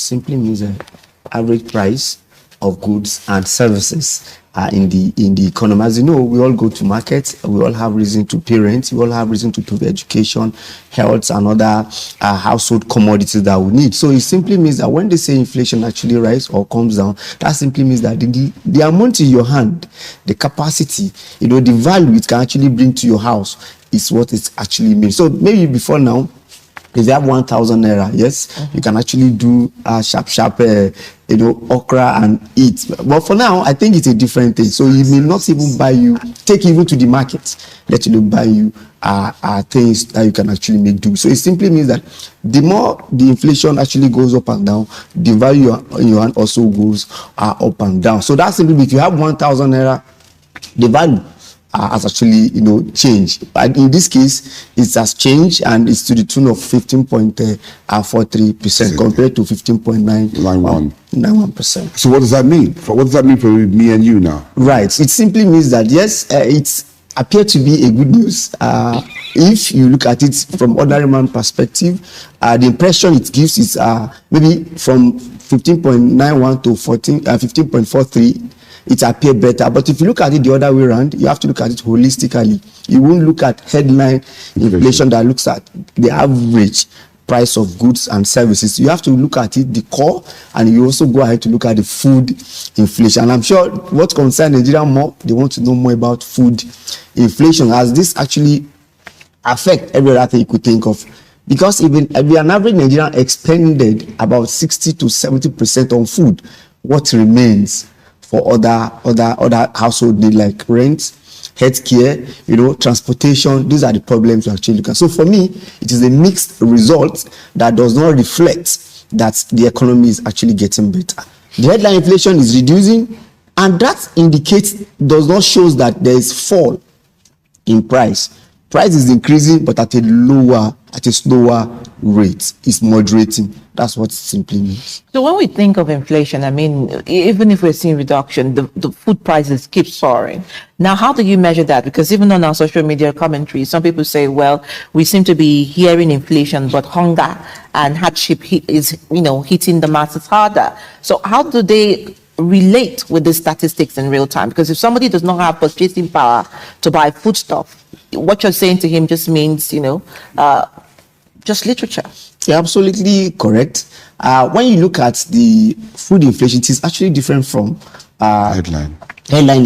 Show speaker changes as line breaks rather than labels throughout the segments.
simply means the average price of goods and services in the economy. As you know, we all go to markets, we all have reason to pay rent, we all have reason to pay education, health, and other household commodities that we need. So it simply means that when they say inflation actually rise or comes down, that simply means that the amount in your hand, the capacity, the value it can actually bring to your house is what it actually means. So maybe before now, if you have 1,000 naira, yes, you can actually do sharp, okra and eat. But for now, I think it's a different thing. So it may not even buy you, take you even to the market, let you buy you things that you can actually make do. So it simply means that the more the inflation actually goes up and down, the value in your hand also goes up and down. So that's simply if you have 1,000 naira, the value has actually changed. But in this case, it has changed and it's to the tune of 15.43% compared to 15.91%.
So what does that mean? What does that mean for me and you now?
Right. It simply means that yes, it appears to be a good news. If you look at it from ordinary man perspective, the impression it gives is maybe from 15.91 to 15.43. It appears better. But if you look at it the other way around, you have to look at it holistically. You won't look at headline inflation that looks at the average price of goods and services. You have to look at it, the core, and you also go ahead to look at the food inflation. And I'm sure what concerns Nigeria more, they want to know more about food inflation, as this actually affect every other thing you could think of. Because even if an average Nigerian expended about 60 to 70% on food, what remains for other household needs like rent, healthcare, transportation? These are the problems we actually look at. So for me, it is a mixed result that does not reflect that the economy is actually getting better. The headline inflation is reducing, and that does not show that there is fall in price. Price is increasing, but at a slower rate. It's moderating. That's what it simply means.
So when we think of inflation, I mean, even if we're seeing reduction, the food prices keep soaring. Now, how do you measure that? Because even on our social media commentary, some people say, well, we seem to be hearing inflation, but hunger and hardship is, hitting the masses harder. So how do they relate with the statistics in real time? Because if somebody does not have purchasing power to buy foodstuff, what you're saying to him just means, just literature.
You're absolutely correct. When you look at the food inflation, it is actually different from headline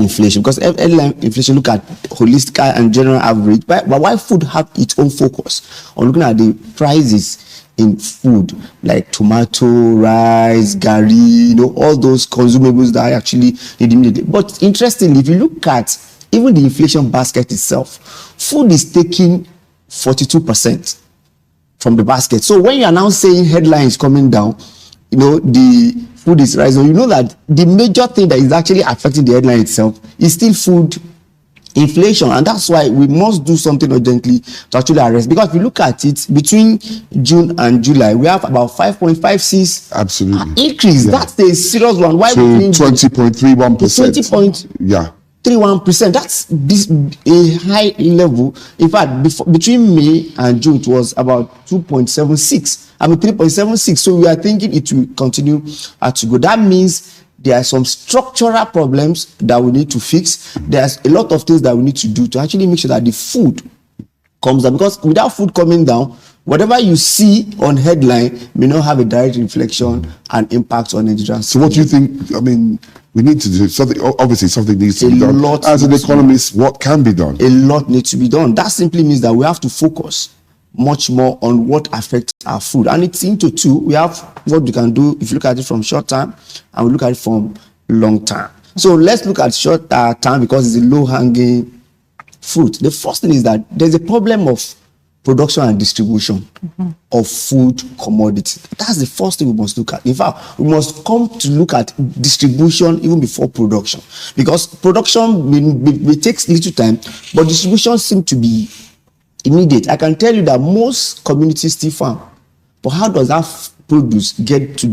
inflation, because headline inflation look at holistic and general average. But why food have its own focus on looking at the prices in food like tomato, rice, gari, all those consumables that are actually need immediately. But interestingly, if you look at even the inflation basket itself, food is taking 42% from the basket. So when you are now saying headline is coming down, the food is rising, that the major thing that is actually affecting the headline itself is still food inflation. And that's why we must do something urgently to actually arrest. Because if you look at it, between June and July, we have about 5.56
absolutely
increase. Yeah. That's a serious one. Why?
So
20.31%.
Yeah.
31%. That's a high level. In fact, between May and June, it was about 2.76. 3.76. So we are thinking it will continue to go. That means there are some structural problems that we need to fix. There's a lot of things that we need to do to actually make sure that the food comes down. Because without food coming down, whatever you see on headline may not have a direct reflection and impact on Nigerians.
So what do you think? I mean, we need to do something. Obviously, something needs to be done. As an economist, what can be done?
A lot needs to be done. That simply means that we have to focus much more on what affects our food. And it's into two. We have what we can do if you look at it from short term and we look at it from long term. So let's look at short term because it's a low-hanging fruit. The first thing is that there's a problem of production and distribution of food commodities. That's the first thing we must look at. In fact, we must come to look at distribution even before production, because production may take little time, but distribution seems to be immediate. I can tell you that most communities still farm, but how does that produce get to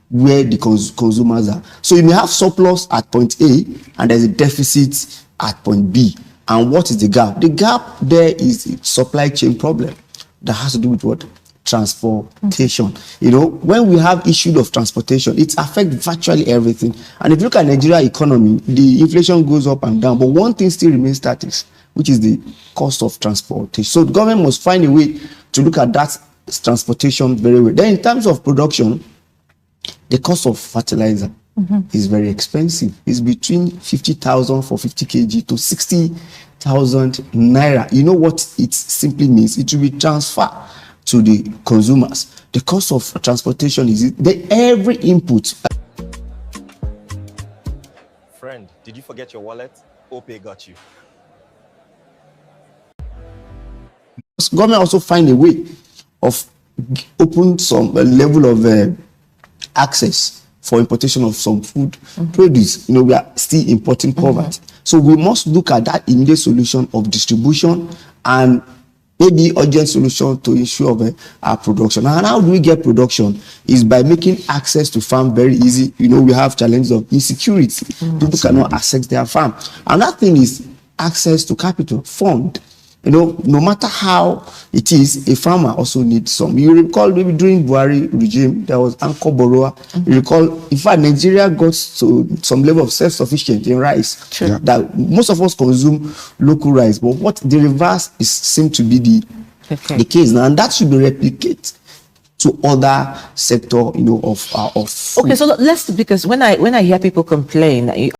where the consumers are? So you may have surplus at point A and there's a deficit at point B. And what is the gap? The gap there is a supply chain problem that has to do with what? transportation. You know, when we have issue of transportation, it affects virtually everything. And if you look at Nigeria economy, the inflation goes up and down, but one thing still remains static, which is the cost of transportation. So the government must find a way to look at that transportation very well. Then in terms of production, the cost of fertilizer is very expensive. It's between 50,000 for 50 kg to 60,000 naira. You know what it simply means? It will be transferred to the consumers. The cost of transportation is every input.
Friend, did you forget your wallet? OPay got you.
Government also find a way of open some level of access for importation of some food produce. You know, we are still importing poverty. So we must look at that immediate solution of distribution and maybe urgent solution to issue of our production. And how do we get production? Is by making access to farm very easy. You know, we have challenges of insecurity. People cannot access their farm. Another thing is access to capital, fund. You know, no matter how it is, a farmer also needs some. You recall maybe during Buhari regime, there was anchor borrower. You recall, in fact, Nigeria got to some level of self-sufficient in rice.
Sure.
That most of us consume local rice, but what the reverse is seem to be the case now, and that should be replicated to other sector, you know, of food.
Okay, so let's, because when I hear people complain,